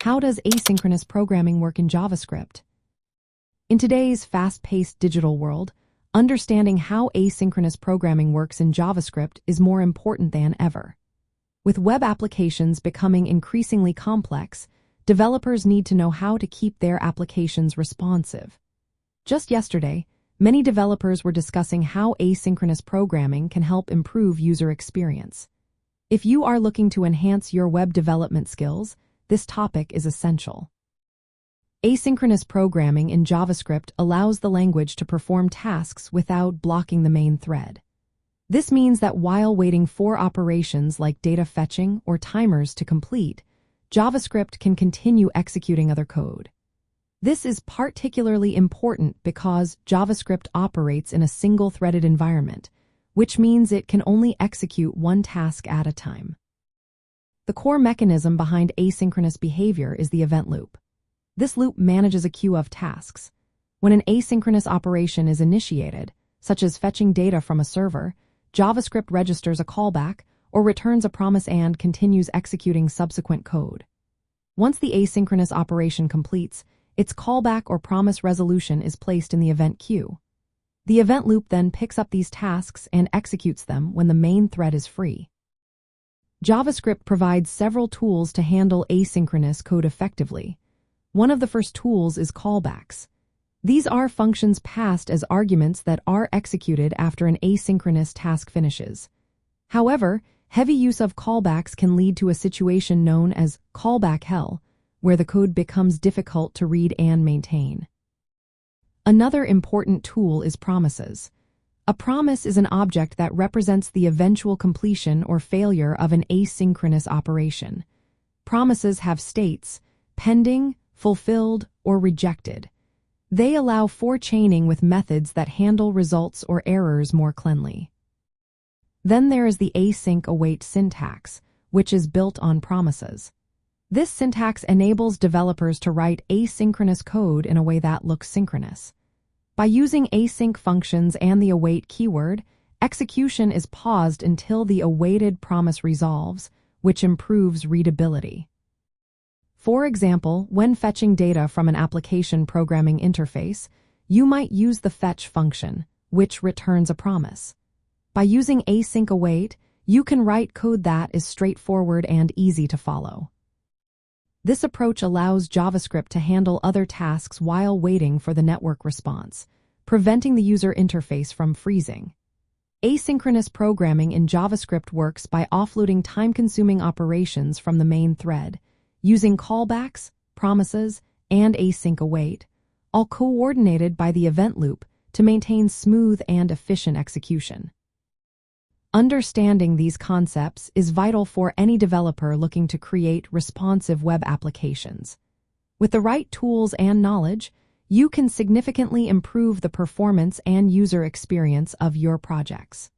How does asynchronous programming work in JavaScript? In today's fast-paced digital world, understanding how asynchronous programming works in JavaScript is more important than ever. With web applications becoming increasingly complex, developers need to know how to keep their applications responsive. Just yesterday, many developers were discussing how asynchronous programming can help improve user experience. If you are looking to enhance your web development skills, this topic is essential. Asynchronous programming in JavaScript allows the language to perform tasks without blocking the main thread. This means that while waiting for operations like data fetching or timers to complete, JavaScript can continue executing other code. This is particularly important because JavaScript operates in a single-threaded environment, which means it can only execute one task at a time. The core mechanism behind asynchronous behavior is the event loop. This loop manages a queue of tasks. When an asynchronous operation is initiated, such as fetching data from a server, JavaScript registers a callback or returns a promise and continues executing subsequent code. Once the asynchronous operation completes, its callback or promise resolution is placed in the event queue. The event loop then picks up these tasks and executes them when the main thread is free. JavaScript provides several tools to handle asynchronous code effectively. One of the first tools is callbacks. These are functions passed as arguments that are executed after an asynchronous task finishes. However, heavy use of callbacks can lead to a situation known as callback hell, where the code becomes difficult to read and maintain. Another important tool is promises. A promise is an object that represents the eventual completion or failure of an asynchronous operation. Promises have states: pending, fulfilled, or rejected. They allow for chaining with methods that handle results or errors more cleanly. Then there is the async await syntax, which is built on promises. This syntax enables developers to write asynchronous code in a way that looks synchronous. By using async functions and the await keyword, execution is paused until the awaited promise resolves, which improves readability. For example, when fetching data from an application programming interface, you might use the fetch function, which returns a promise. By using async await, you can write code that is straightforward and easy to follow. This approach allows JavaScript to handle other tasks while waiting for the network response, preventing the user interface from freezing. Asynchronous programming in JavaScript works by offloading time-consuming operations from the main thread, using callbacks, promises, and async await, all coordinated by the event loop to maintain smooth and efficient execution. Understanding these concepts is vital for any developer looking to create responsive web applications. With the right tools and knowledge, you can significantly improve the performance and user experience of your projects.